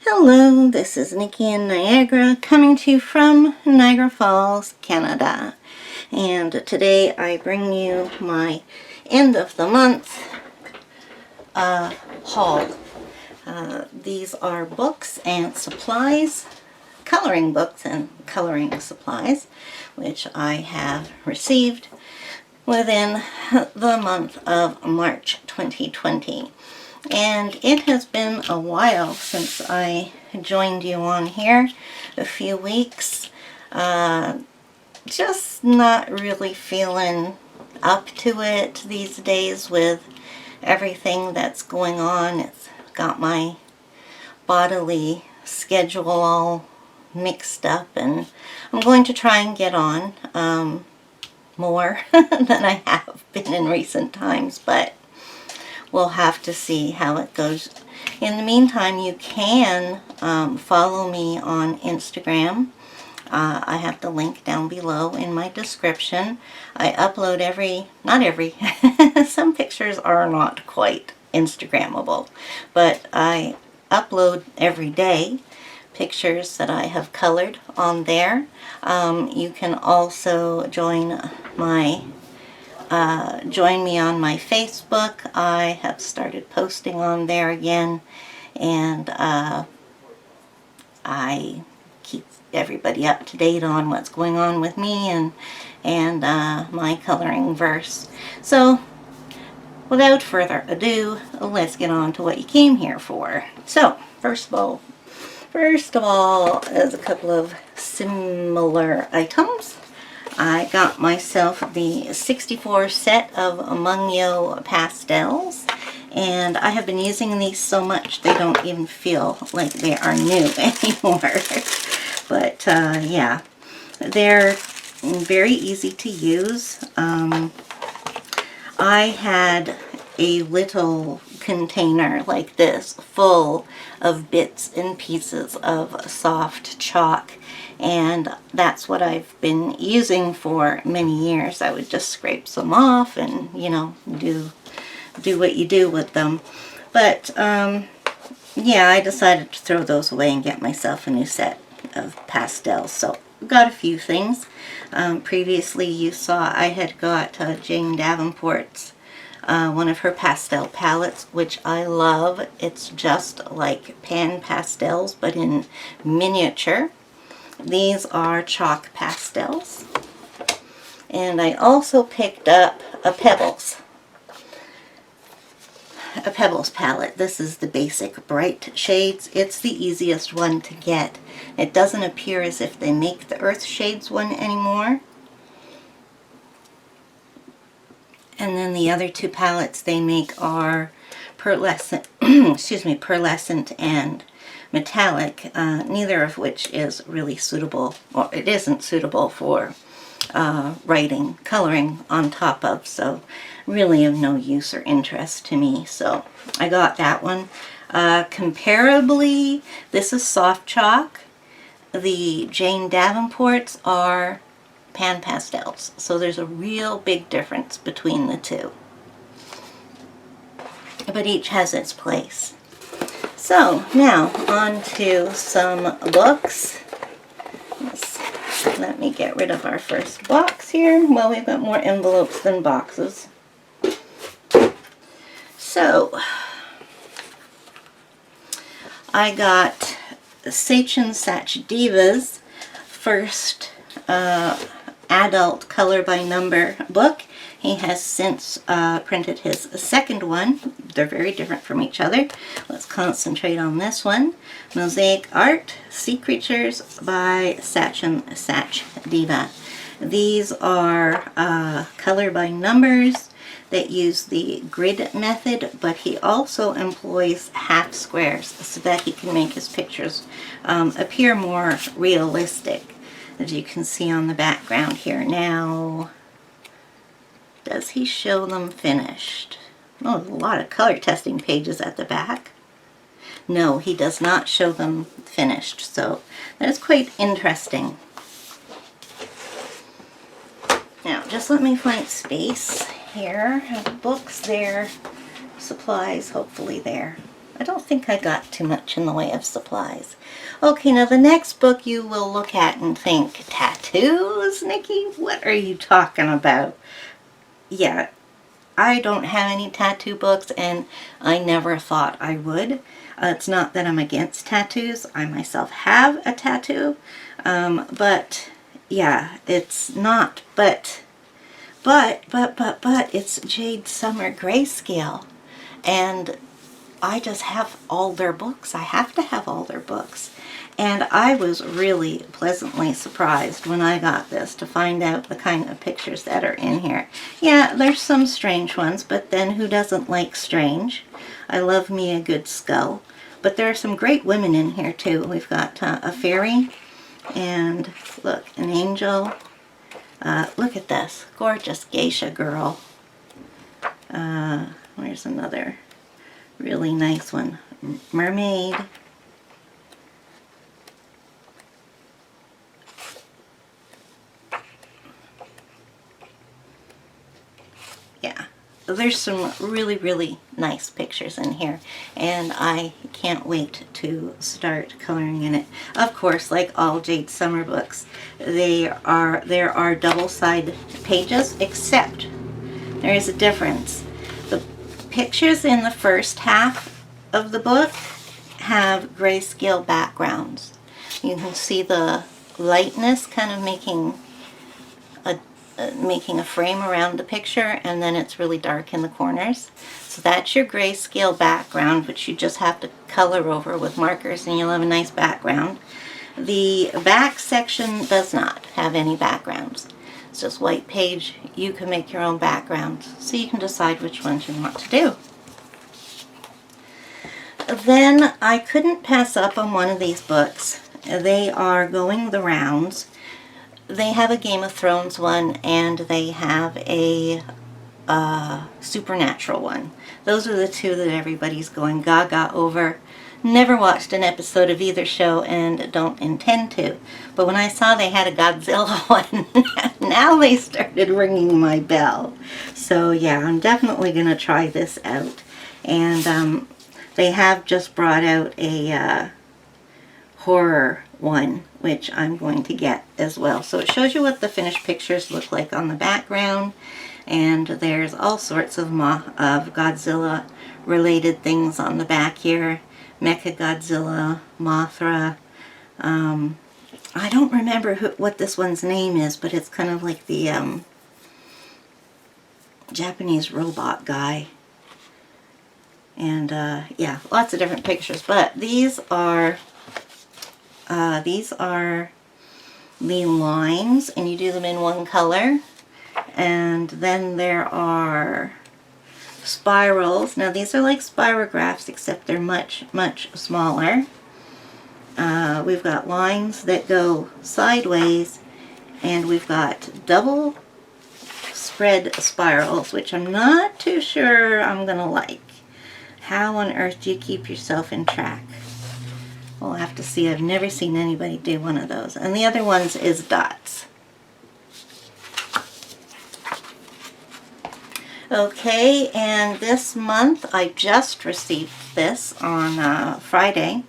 Hello, this is Nikki in Niagara, coming to you from Niagara Falls, Canada. And today I bring you my end of the month haul. These are books and supplies, coloring books and coloring supplies, which I have received within the month of March 2020. And it has been a while since I joined you on here, a few weeks. Just not really feeling up to it these days with everything that's going on. It's got my bodily schedule all mixed up, and I'm going to try and get on more than I have been in recent times, but we'll have to see how it goes. In the meantime, you can follow me on Instagram. I have the link down below in my description. I upload not every, some pictures are not quite Instagrammable, but I upload every day pictures that I have colored on there. You can also join me on my Facebook. I have started posting on there again, and I keep everybody up to date on what's going on with me and my coloring verse. So without further ado, let's get on to what you came here for. So first of all, is a couple of similar items. I got myself the 64 set of Mungyo pastels, and I have been using these so much they don't even feel like they are new anymore. But yeah, they're very easy to use. I had a little container like this full of bits and pieces of soft chalk, and that's what I've been using for many years. I would just scrape some off and, you know, do what you do with them. But yeah, I decided to throw those away and get myself a new set of pastels. So got a few things. Previously you saw I had got Jane Davenport's one of her pastel palettes, which I love. It's just like pan pastels, but in miniature. These are chalk pastels. And I also picked up a Pebbles palette. This is the basic bright shades. It's the easiest one to get. It doesn't appear as if they make the Earth Shades one anymore. And then the other two palettes they make are pearlescent, pearlescent and metallic, neither of which is really suitable, or it isn't suitable for writing, coloring on top of, so really of no use or interest to me. So I got that one. Comparably, this is soft chalk. The Jane Davenports are pan pastels, so there's a real big difference between the two, but each has its place. So now on to some books. Let me get rid of our first box here. Well, we've got more envelopes than boxes. So I got Sachin Sachdeva's first adult color by number book. He has since printed his second one. They're very different from each other. Let's concentrate on this one. Mosaic Art, Sea Creatures by Sachin Sachdeva. These are color by numbers that use the grid method, but he also employs half squares so that he can make his pictures appear more realistic, as you can see on the background here. Now, does he show them finished? Oh, there's a lot of color testing pages at the back. No, he does not show them finished, so that is quite interesting. Now, just let me find space here. I have books there, supplies hopefully there. I don't think I got too much in the way of supplies. Okay, now the next book you will look at and think, tattoos, Nikki? What are you talking about? Yeah, I don't have any tattoo books, and I never thought I would. It's not that I'm against tattoos. I myself have a tattoo. But, yeah, it's not. But, it's Jade Summer Grayscale. And I just have all their books. I have to have all their books. And I was really pleasantly surprised when I got this to find out the kind of pictures that are in here. Yeah, there's some strange ones, but then who doesn't like strange? I love me a good skull. But there are some great women in here too. We've got a fairy, and look, an angel. Look at this, gorgeous geisha girl. Where's another really nice one? Mermaid. Yeah, there's some really, really nice pictures in here, and I can't wait to start coloring in it. Of course, like all Jade Summer books, there are double-sided pages, except there is a difference. The pictures in the first half of the book have grayscale backgrounds. You can see the lightness kind of making a frame around the picture, and then it's really dark in the corners. So that's your grayscale background, which you just have to color over with markers, and you'll have a nice background. The back section does not have any backgrounds. It's just white page. You can make your own backgrounds, so you can decide which ones you want to do. Then I couldn't pass up on one of these books. They are going the rounds. They have a Game of Thrones one, and they have a Supernatural one. Those are the two that everybody's going gaga over. Never watched an episode of either show and don't intend to. But when I saw they had a Godzilla one, now they started ringing my bell. So yeah, I'm definitely going to try this out. And they have just brought out a horror one, which I'm going to get as well. So it shows you what the finished pictures look like on the background, and there's all sorts of Godzilla related things on the back here. Mechagodzilla, Mothra. I don't remember what this one's name is, but it's kind of like the Japanese robot guy. And yeah, lots of different pictures, but these are the lines, and you do them in one color. And then there are spirals. Now these are like spirographs, except they're much, much smaller. We've got lines that go sideways, and we've got double spread spirals, which I'm not too sure I'm gonna like. How on earth do you keep yourself in track? We'll have to see. I've never seen anybody do one of those. And the other ones is dots. Okay, and this month, I just received this on Friday,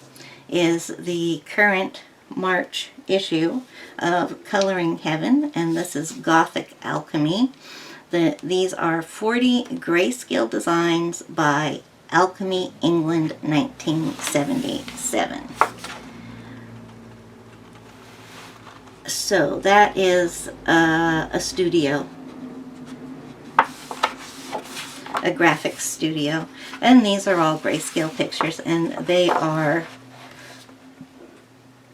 is the current March issue of Coloring Heaven, and this is Gothic Alchemy. These are 40 grayscale designs by Alchemy England 1977. So that is a studio, a graphics studio, and these are all grayscale pictures, and they're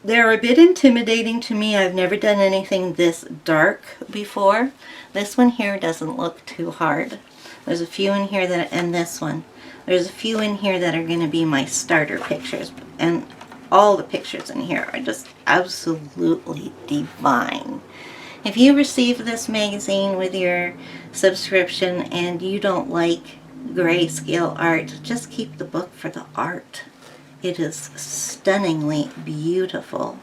a bit intimidating to me. I've never done anything this dark before. This one here doesn't look too hard. There's a few in here that, and this one. There's a few in here that are going to be my starter pictures, and all the pictures in here are just absolutely divine. If you receive this magazine with your subscription and you don't like grayscale art, just keep the book for the art. It is stunningly beautiful.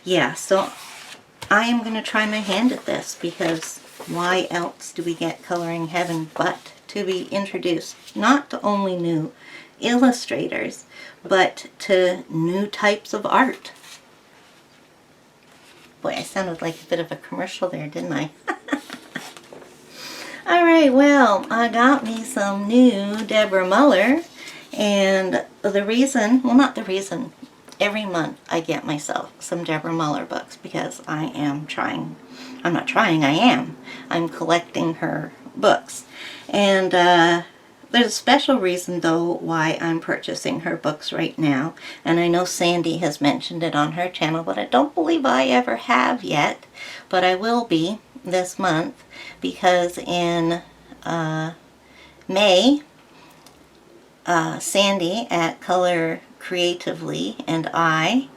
Yeah, so I am going to try my hand at this, because why else do we get Coloring Heaven but to be introduced not to only new illustrators, but to new types of art. Boy, I sounded like a bit of a commercial there, didn't I? Alright, well, I got me some new Deborah Muller, and the reason, well, not the reason, every month I get myself some Deborah Muller books because I am trying, I'm not trying, I am. I'm collecting her books. And there's a special reason, though, why I'm purchasing her books right now. And I know Sandy has mentioned it on her channel, but I don't believe I ever have yet. But I will be this month, because in May, Sandy at Color Creatively and I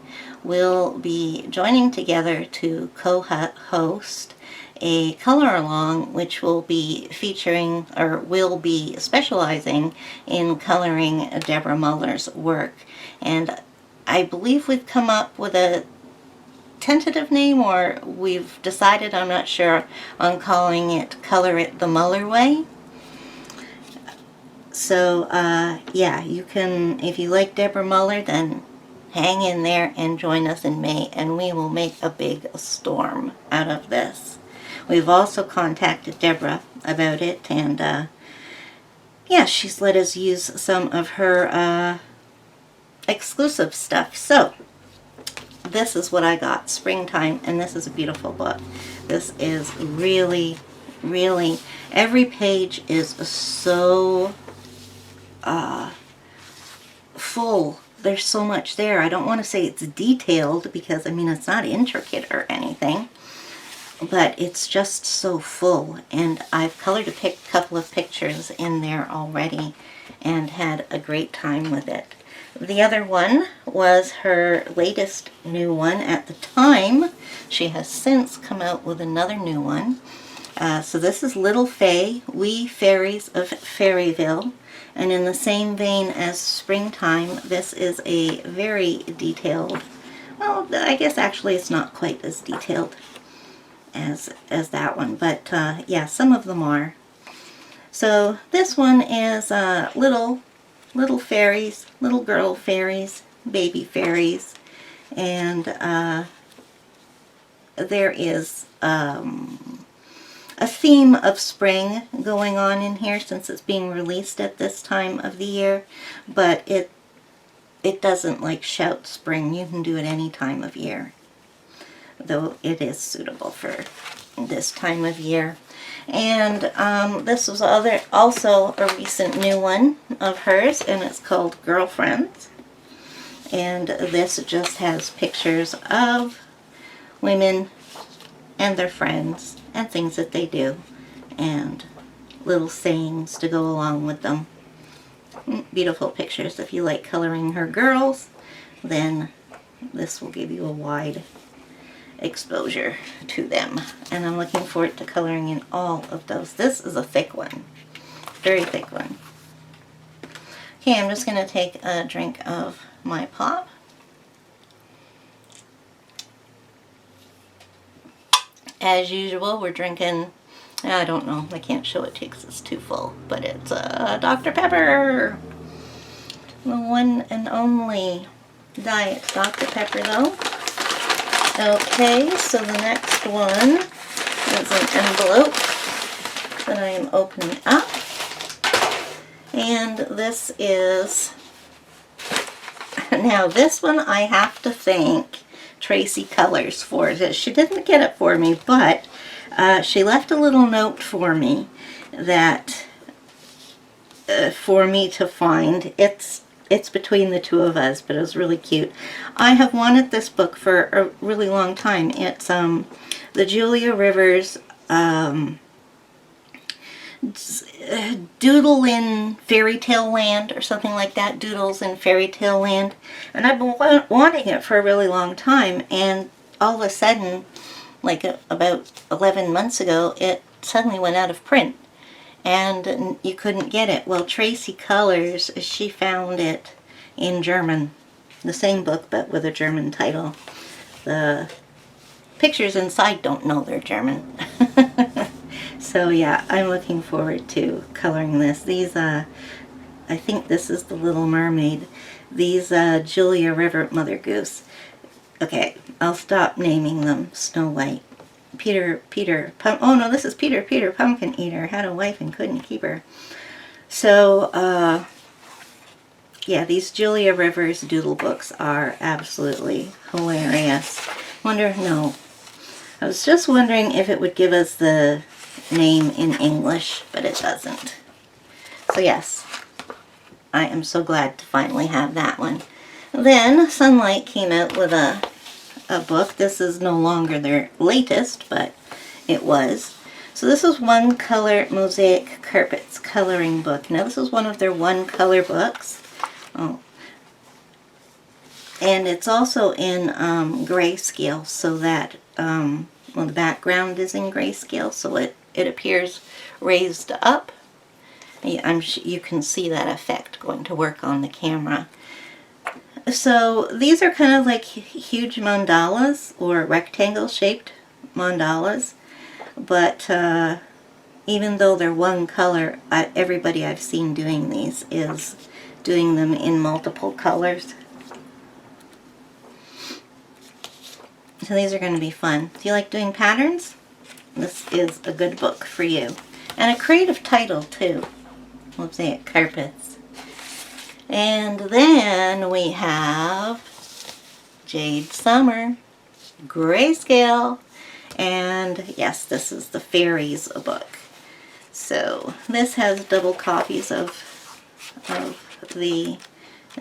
will be joining together to co-host a color along, which will be featuring, or will be specializing in coloring Deborah Muller's work. And I believe we've come up with a tentative name, or we've decided, I'm not sure, on calling it Color It the Muller Way. So yeah, you can, if you like Deborah Muller, then hang in there and join us in May, and we will make a big storm out of this. We've also contacted Deborah about it, and yeah, she's let us use some of her exclusive stuff. So this is what I got, Springtime, and this is a beautiful book. This is really, really, every page is so full. There's so much there. I don't want to say it's detailed, because I mean, it's not intricate or anything, but it's just so full. And I've colored a couple of pictures in there already and had a great time with it. The other one was her latest new one at the time. She has since come out with another new one. So this is Little Fae, Wee Fairies of Fairyville. And in the same vein as Springtime, this is a very detailed, well, I guess actually it's not quite as detailed as that one, but yeah, some of them are. So this one is little fairies, little girl fairies, baby fairies, and there is a theme of spring going on in here, since it's being released at this time of the year, but it doesn't like shout spring. You can do it any time of year, though it is suitable for this time of year. And this was also a recent new one of hers, and it's called Girlfriends. And this just has pictures of women and their friends and things that they do, and little sayings to go along with them. Beautiful pictures. If you like coloring her girls, then this will give you a wide exposure to them. And I'm looking forward to coloring in all of those. This is a thick one. Very thick one. Okay, I'm just going to take a drink of my pop. As usual, we're drinking, I don't know, I can't show it to you because it's too full, but it's Dr. Pepper. The one and only Diet Dr. Pepper, though. Okay, so the next one is an envelope that I am opening up. And this is, now this one I have to thank Tracy Colors for it. She didn't get it for me, but she left a little note for me that for me to find. It's between the two of us, but it was really cute. I have wanted this book for a really long time. It's the Julia Rivers Doodle in Fairy Tale Land, or something like that. Doodles in Fairy Tale Land. And I've been wanting it for a really long time, and all of a sudden, like about 11 months ago, it suddenly went out of print, and you couldn't get it. Well, Tracy Colors, she found it in German. The same book, but with a German title. The pictures inside don't know they're German. So yeah, I'm looking forward to coloring this. These, I think this is the Little Mermaid. These Julia River Mother Goose. Okay, I'll stop naming them. Snow White. Oh no, this is Peter Pumpkin Eater. Had a wife and couldn't keep her. So, yeah, these Julia Rivers doodle books are absolutely hilarious. No. I was just wondering if it would give us the name in English, but it doesn't. So yes, I am so glad to finally have that one. Then Sunlight came out with a book. This is no longer their latest, but it was. So this is One Color Mosaic Carpets coloring book. Now this is one of their one color books. Oh. And it's also in grayscale, so that well, the background is in grayscale, so it appears raised up. You can see that effect going to work on the camera. So these are kind of like huge mandalas, or rectangle shaped mandalas, but even though they're one color, everybody I've seen doing these is doing them in multiple colors. So these are going to be fun. Do you like doing patterns? This is a good book for you. And a creative title too. Mosaic Carpets. And then we have Jade Summer, grayscale. And yes, this is the Fairies book. So this has double copies of the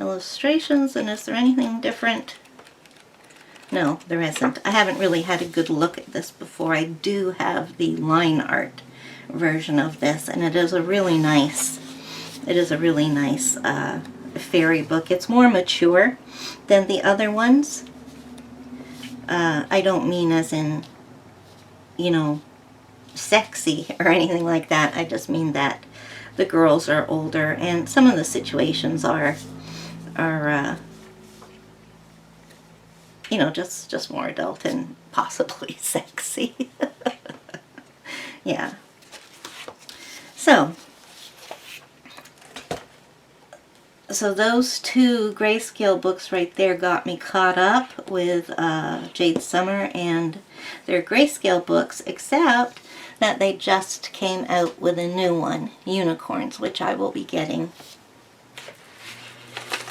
illustrations. And is there anything different? No, there isn't. I haven't really had a good look at this before. I do have the line art version of this, and it is a really nice fairy book. It's more mature than the other ones. I don't mean as in, you know, sexy or anything like that. I just mean that the girls are older, and some of the situations are you know, just more adult and possibly sexy. Yeah. So those two grayscale books right there got me caught up with Jade Summer and their grayscale books, except that they just came out with a new one, Unicorns, which I will be getting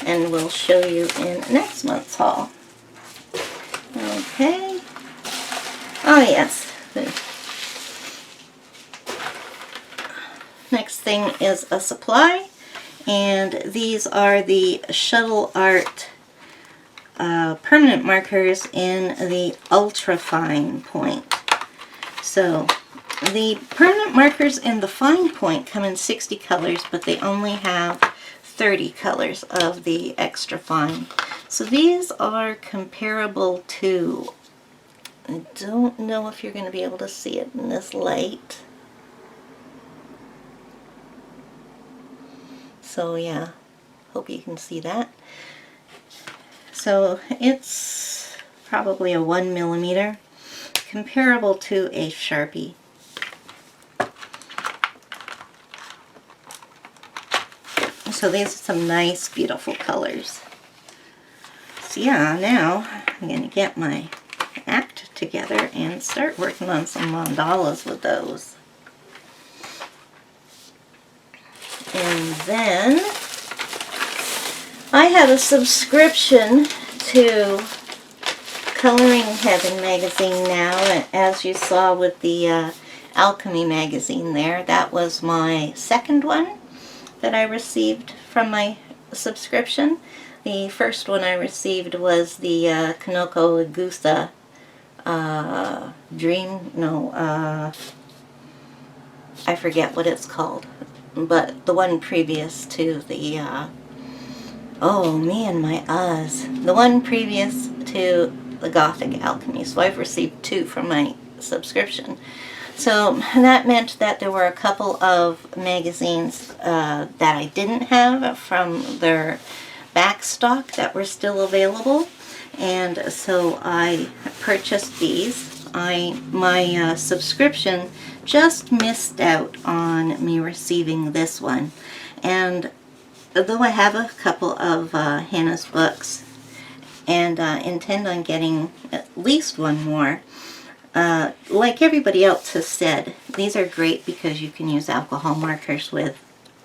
and will show you in next month's haul. Okay. Oh yes. Next thing is a supply, and these are the Shuttle Art permanent markers in the ultra fine point. So the permanent markers in the fine point come in 60 colors, but they only have 30 colors of the extra fine. So these are comparable to, I don't know if you're going to be able to see it in this light. So yeah, hope you can see that. So it's probably a 1mm, comparable to a Sharpie. So these are some nice, beautiful colors. So yeah, now I'm going to get my act together and start working on some mandalas with those. And then I have a subscription to Coloring Heaven magazine now, and as you saw with the Alchemy magazine there, that was my second one that I received from my subscription. The first one I received was the Kanoko Gusa I forget what it's called, but the one previous to the, oh man, my Uhs. The one previous to the Gothic Alchemy. So I've received two from my subscription. So that meant that there were a couple of magazines that I didn't have from their back stock that were still available, and so I purchased these. My subscription just missed out on me receiving this one. And though I have a couple of Hannah's books and intend on getting at least one more, like everybody else has said, these are great because you can use alcohol markers with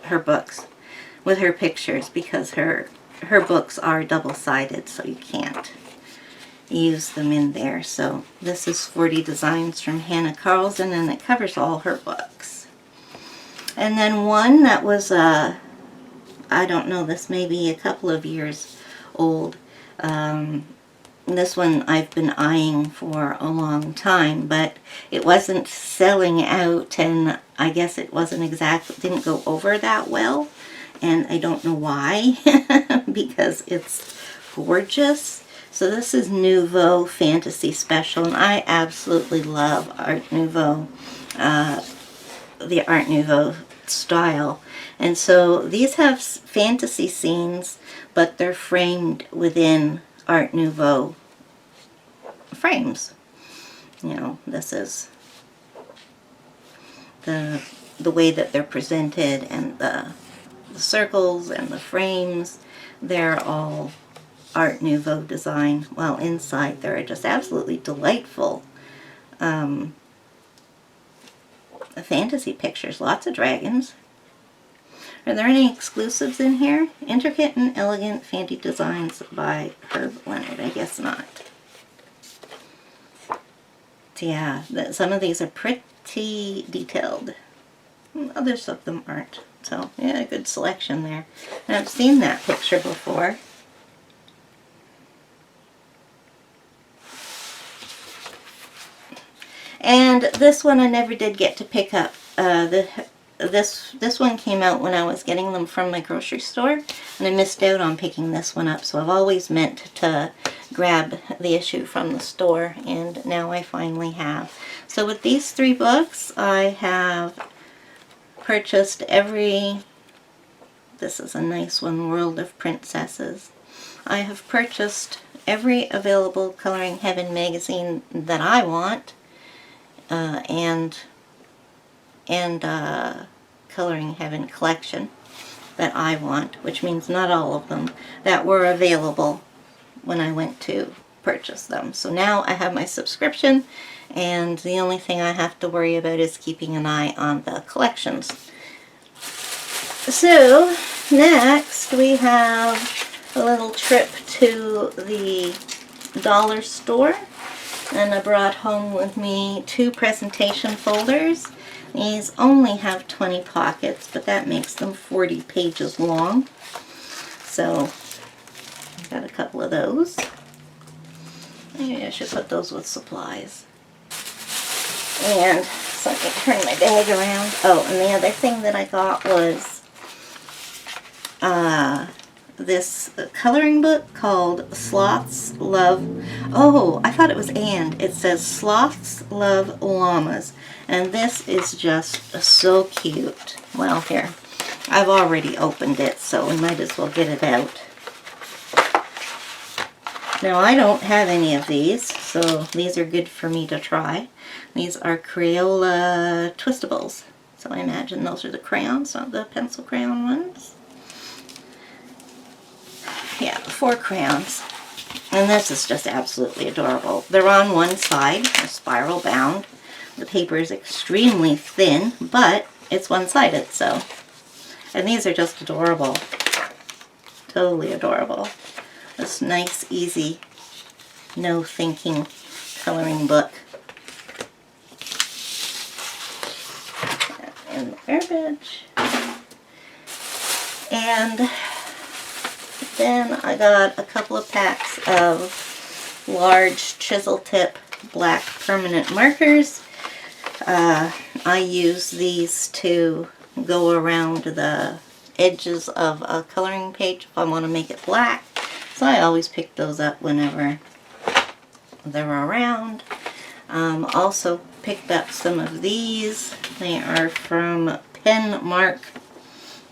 her books, with her pictures, because her books are double-sided, so you can't use them in there. So this is 40 Designs from Hannah Carlson, and it covers all her books. And then one that was, I don't know, this may be a couple of years old. This one I've been eyeing for a long time, but it wasn't selling out, and I guess it didn't go over that well, and I don't know why, because it's gorgeous. So this is Nouveau Fantasy Special, and I absolutely love Art Nouveau, the Art Nouveau style. And so these have fantasy scenes, but they're framed within Art Nouveau frames. You know, this is the way that they're presented, and the circles and the frames, they're all Art Nouveau design. While inside there are just absolutely delightful fantasy pictures, lots of dragons. Are there any exclusives in here? Intricate and elegant fantasy designs by Herb Leonard. I guess not. Yeah, some of these are pretty detailed. Others of them aren't. So, yeah, good selection there. And I've seen that picture before. And this one I never did get to pick up. This one came out when I was getting them from my grocery store, and I missed out on picking this one up. So I've always meant to grab the issue from the store, and now I finally have. So with these 3 books, I have purchased every... This is a nice one, World of Princesses. I have purchased every available Coloring Heaven magazine that I want, and Coloring Heaven collection that I want, which means not all of them, that were available when I went to purchase them. So now I have my subscription, and the only thing I have to worry about is keeping an eye on the collections. So next we have a little trip to the dollar store, and I brought home with me 2 presentation folders. These only have 20 pockets, but that makes them 40 pages long. So I've got a couple of those. Maybe I should put those with supplies. And so I can turn my bag around. Oh, and the other thing that I got was this coloring book called Sloths Love... Oh, I thought it was and. It says Sloths Love Llamas. And this is just so cute. Well, here. I've already opened it, so we might as well get it out. Now, I don't have any of these, so these are good for me to try. These are Crayola Twistables. So I imagine those are the crayons, not the pencil crayon ones. Yeah, 4 crayons. And this is just absolutely adorable. They're on one side, they're spiral bound. The paper is extremely thin, but it's one-sided, so. And these are just adorable. Totally adorable. This nice, easy, no thinking coloring book. In the garbage. And then I got a couple of packs of large chisel tip black permanent markers. I use these to go around the edges of a coloring page if I want to make it black. So I always pick those up whenever they're around. Also picked up some of these. They are from Pen Mark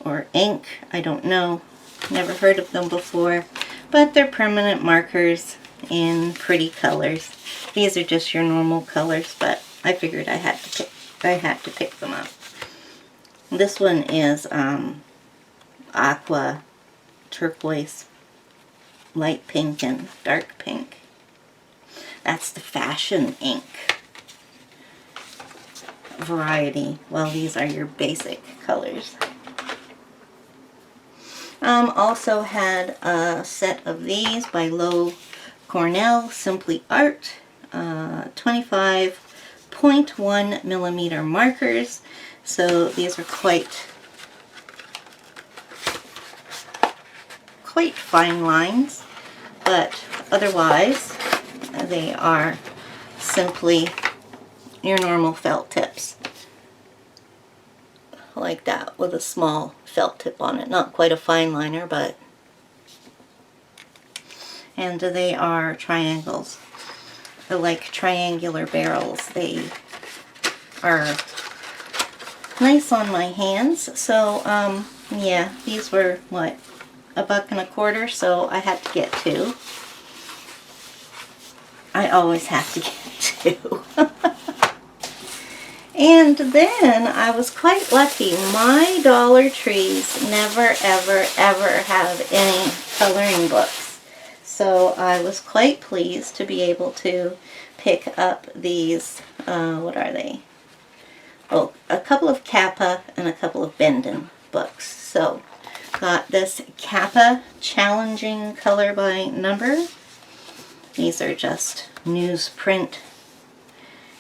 or Ink. I don't know. Never heard of them before. But they're permanent markers in pretty colors. These are just your normal colors, but I figured I had to I had to pick them up. This one is aqua, turquoise, light pink, and dark pink. That's the Fashion ink variety, while these are your basic colors. Also had a set of these by Lowe Cornell, Simply Art, 25.1 millimeter markers. So these are quite fine lines, but otherwise they are simply your normal felt tips. Like that, with a small felt tip on it. Not quite a fine liner, but... And they are triangles. They're like triangular barrels. They are nice on my hands. So, yeah, these were, what, $1.25, so I had to get two. I always have to get two. And then I was quite lucky. My Dollar Trees never, ever, ever have any coloring books. So I was quite pleased to be able to pick up these, what are they? Oh, a couple of Kappa and a couple of Bendon books. So got this Kappa Challenging Color by Number. These are just newsprint.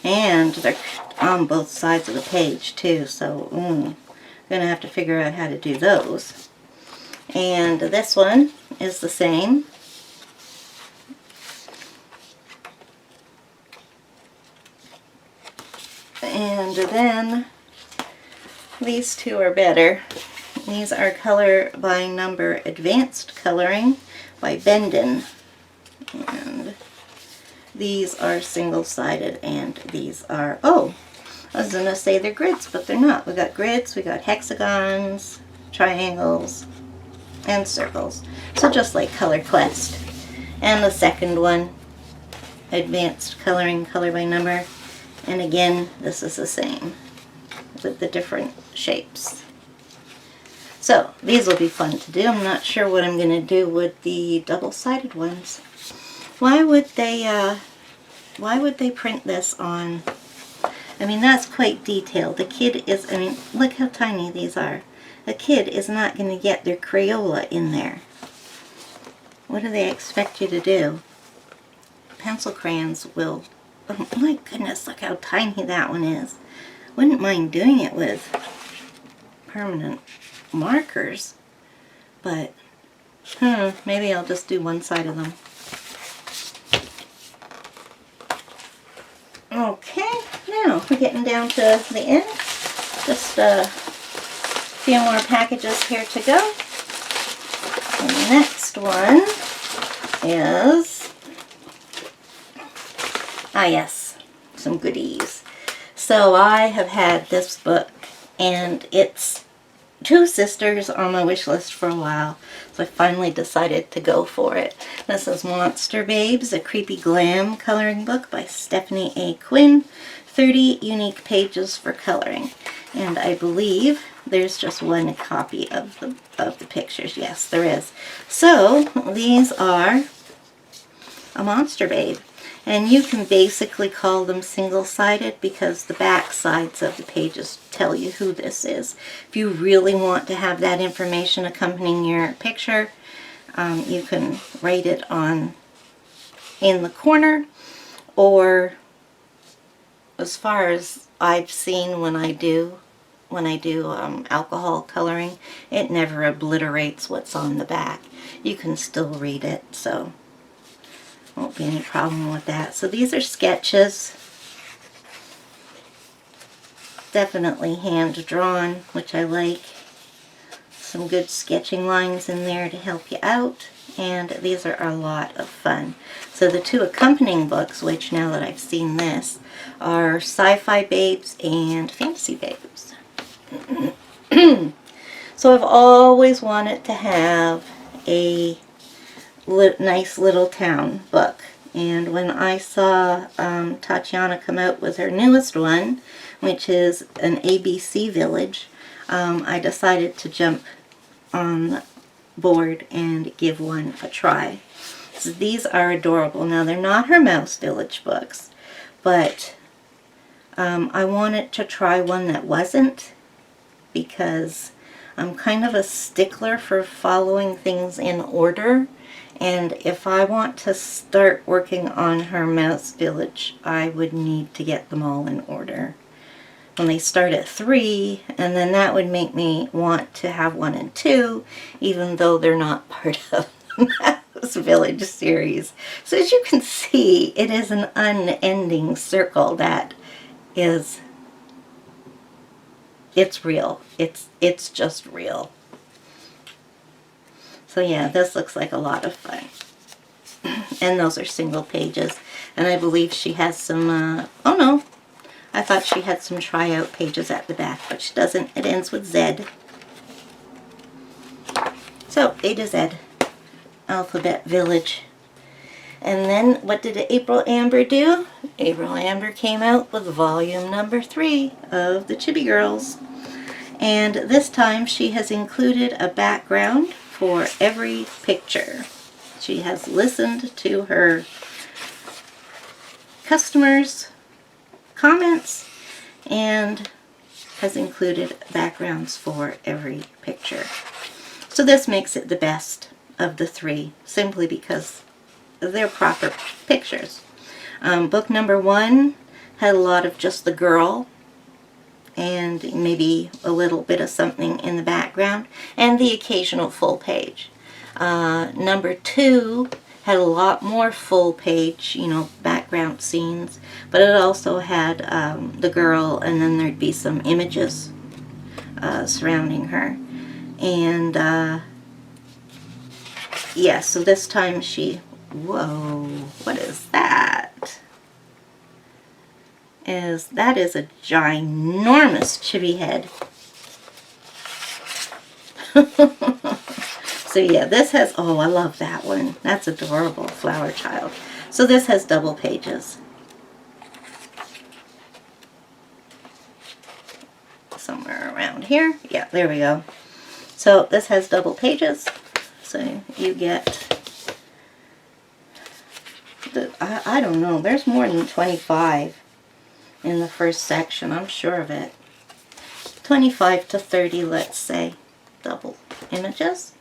And they're on both sides of the page too, so I'm going to have to figure out how to do those. And this one is the same. And then these two are better. These are Color by Number Advanced Coloring by Bendon. And these are single-sided, and these are, oh, I was going to say they're grids, but they're not. We got grids, we got hexagons, triangles, and circles. So just like Color Quest. And the second one, Advanced Coloring, Color by Number. And again, this is the same, with the different shapes. So, these will be fun to do. I'm not sure what I'm going to do with the double-sided ones. Why would they print this on? I mean, that's quite detailed. The kid is, I mean, look how tiny these are. A kid is not going to get their Crayola in there. What do they expect you to do? Pencil crayons will, oh my goodness, look how tiny that one is. Wouldn't mind doing it with permanent markers, but maybe I'll just do one side of them. Okay, now we're getting down to the end. Just a few more packages here to go. And the next one is, yes, some goodies. So I have had this book, and it's Two Sisters on my wish list for a while, so I finally decided to go for it. This is Monster Babes, a creepy glam coloring book by Stephanie A. Quinn. 30 unique pages for coloring, and I believe there's just one copy of the pictures. Yes, there is. So these are a Monster Babe. And you can basically call them single-sided because the back sides of the pages tell you who this is. If you really want to have that information accompanying your picture, you can write it on in the corner, or as far as I've seen when I do alcohol coloring, it never obliterates what's on the back. You can still read it, so won't be any problem with that. So these are sketches, definitely hand drawn, which I like. Some good sketching lines in there to help you out, and these are a lot of fun. So the two accompanying books, which now that I've seen this, are Sci-Fi Babes and Fantasy Babes. So I've always wanted to have a nice little town book, and when I saw Tatiana come out with her newest one, which is an ABC village, I decided to jump on board and give one a try. So these are adorable. Now, they're not her Mouse Village books, but I wanted to try one that wasn't, because I'm kind of a stickler for following things in order, and if I want to start working on her Mouse Village, I would need to get them all in order. When they start at 3, and then that would make me want to have 1 and 2, even though they're not part of the Mouse Village series. So as you can see, it is an unending circle that is, it's real. It's just real. So yeah, this looks like a lot of fun. And those are single pages. And I believe she has some, oh no, I thought she had some tryout pages at the back, but she doesn't. It ends with Z. So, A to Z, Alphabet Village. And then, what did April Amber do? April Amber came out with volume number 3 of the Chibi Girls. And this time she has included a background for every picture. She has listened to her customers' comments and has included backgrounds for every picture. So this makes it the best of the 3, simply because they're proper pictures. Book number 1 had a lot of just the girl and maybe a little bit of something in the background, and the occasional full page. Number 2 had a lot more full page, you know, background scenes, but it also had the girl, and then there'd be some images surrounding her. And yeah, so this time she, whoa, what is that? That is a ginormous chibi head. So yeah, this has, oh, I love that one. That's adorable, Flower Child. So this has double pages. Somewhere around here. Yeah, there we go. So this has double pages. So you get, I don't know, there's more than 25 in the first section, I'm sure of it. 25 to 30, let's say, double images.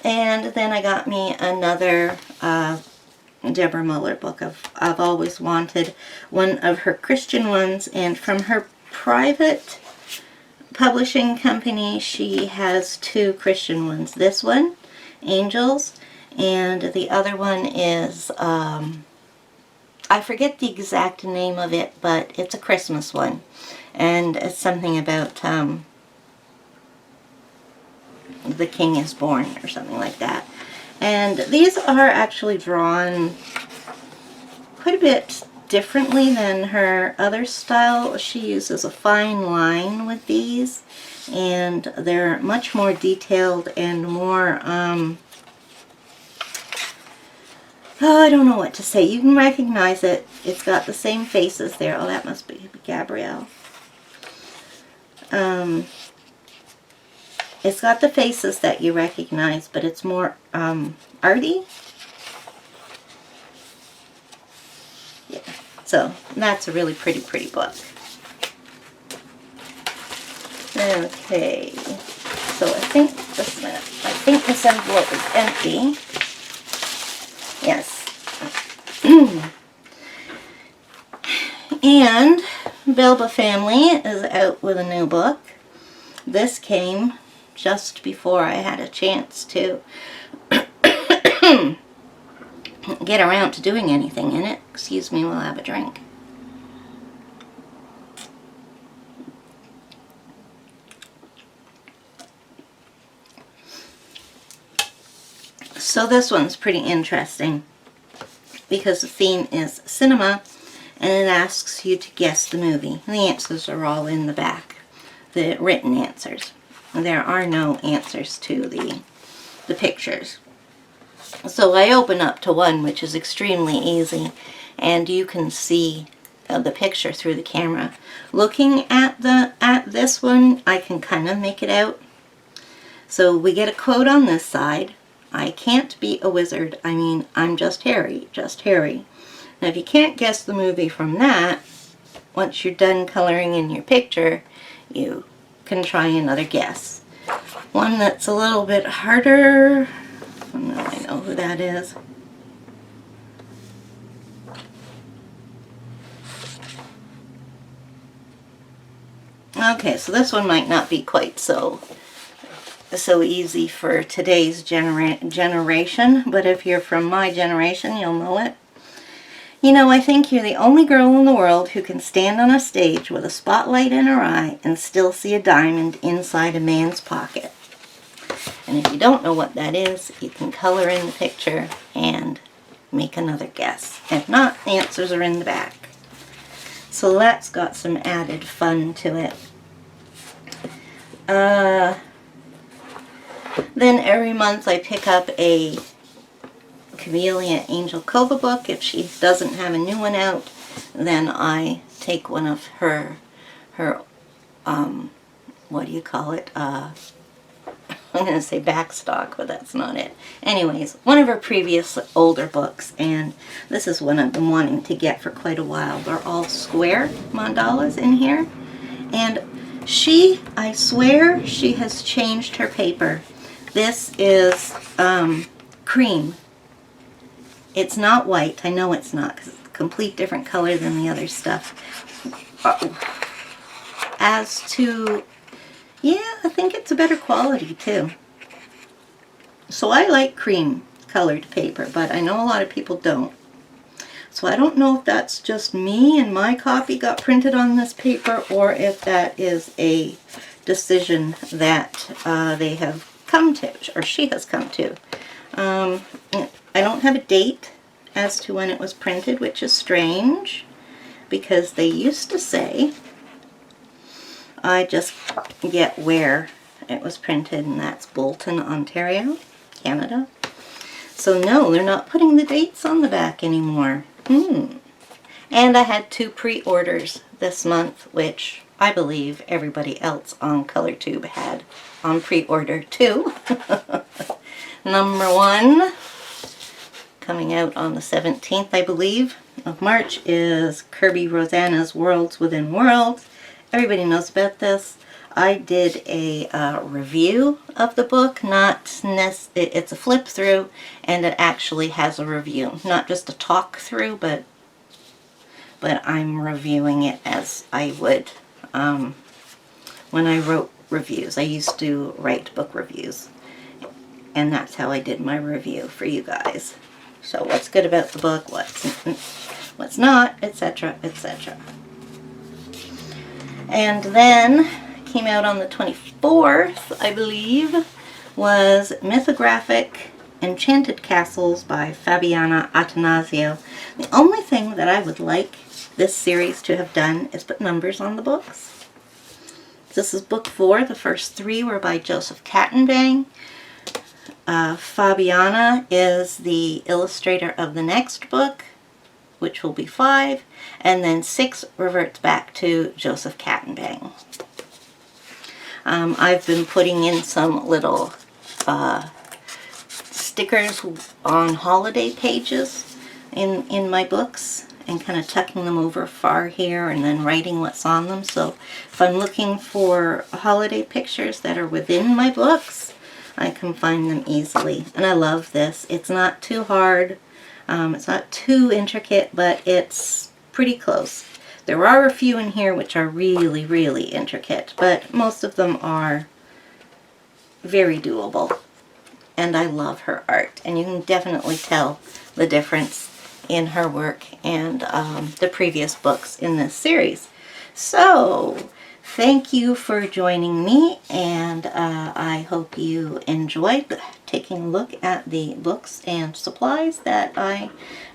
And then I got me another Deborah Muller book. I've always wanted one of her Christian ones, and from her private publishing company, she has 2 Christian ones. This one, Angels, and the other one is, I forget the exact name of it, but it's a Christmas one. And it's something about the King is born or something like that. And these are actually drawn quite a bit differently than her other style. She uses a fine line with these, and they're much more detailed and more, oh, I don't know what to say. You can recognize it. It's got the same faces there. Oh, that must be Gabrielle. It's got the faces that you recognize, but it's more arty. Yeah, so that's a really pretty book. Okay, so I think this envelope is empty. Yes. And Belba Family is out with a new book. This came just before I had a chance to get around to doing anything in it. Excuse me while I have a drink. So this one's pretty interesting because the theme is cinema, and it asks you to guess the movie. And the answers are all in the back, the written answers. There are no answers to the pictures. So I open up to one which is extremely easy, and you can see the picture through the camera. Looking at this one, I can kind of make it out. So we get a quote on this side. I can't be a wizard. I mean, I'm just Harry, just Harry. Now, if you can't guess the movie from that, once you're done coloring in your picture, you can try another guess. One that's a little bit harder. Oh, no, I know who that is. Okay, so this one might not be quite so easy for today's generation, but if you're from my generation, you'll know it. You know, I think you're the only girl in the world who can stand on a stage with a spotlight in her eye and still see a diamond inside a man's pocket. And if you don't know what that is, you can color in the picture and make another guess. If not, the answers are in the back. So that's got some added fun to it. Then every month I pick up a Camellia Angel Cova book. If she doesn't have a new one out, then I take one of her what do you call it? I'm going to say backstock, but that's not it. Anyways, one of her previous older books, and this is one I've been wanting to get for quite a while. They're all square mandalas in here, and I swear she has changed her paper. This is cream. It's not white. I know it's not, because it's a complete different color than the other stuff. As to, yeah, I think it's a better quality too. So I like cream colored paper, but I know a lot of people don't. So I don't know if that's just me and my copy got printed on this paper, or if that is a decision that they have come to, or she has come to. I don't have a date as to when it was printed, which is strange, because they used to say, I just get where it was printed, and that's Bolton, Ontario, Canada. So no, they're not putting the dates on the back anymore. And I had 2 pre-orders this month, which I believe everybody else on ColorTube had on pre-order too. Number 1, coming out on the 17th, I believe, of March, is Kirby Rosanna's Worlds Within Worlds. Everybody knows about this. I did a review of the book. It's a flip through, and it actually has a review. Not just a talk through, but I'm reviewing it as I would when I wrote reviews. I used to write book reviews, and that's how I did my review for you guys. So what's good about the book, what's not, etc., etc. And then came out on the 24th, I believe, was Mythographic Enchanted Castles by Fabiana Attanasio. The only thing that I would like this series to have done is put numbers on the books. This is book 4. The first 3 were by Joseph Kattenbang. Fabiana is the illustrator of the next book, which will be 5, and then 6 reverts back to Joseph Kattenbang. I've been putting in some little stickers on holiday pages in my books, and kind of tucking them over far here and then writing what's on them. So if I'm looking for holiday pictures that are within my books, I can find them easily. And I love this. It's not too hard. It's not too intricate, but it's pretty close. There are a few in here which are really, really intricate, but most of them are very doable. And I love her art, and you can definitely tell the difference in her work and the previous books in this series. So thank you for joining me, and I hope you enjoyed taking a look at the books and supplies that I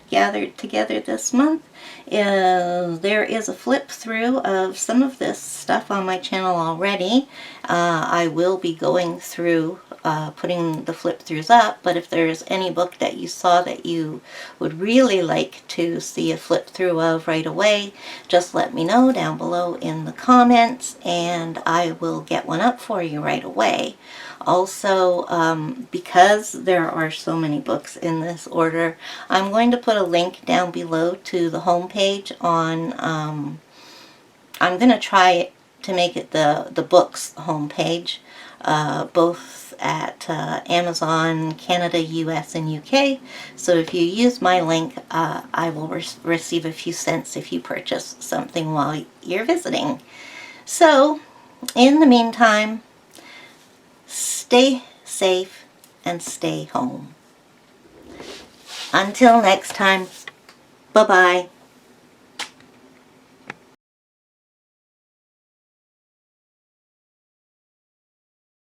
gathered together this month. There is a flip through of some of this stuff on my channel already. I will be going through putting the flip throughs up, but if there's any book that you saw that you would really like to see a flip through of right away, just let me know down below in the comments and I will get one up for you right away. Also, because there are so many books in this order, I'm going to put a link down below to the home page on, I'm going to try to make it the books homepage, both at Amazon, Canada, US, and UK. So if you use my link, I will receive a few cents if you purchase something while you're visiting. So, in the meantime, stay safe and stay home. Until next time, bye-bye.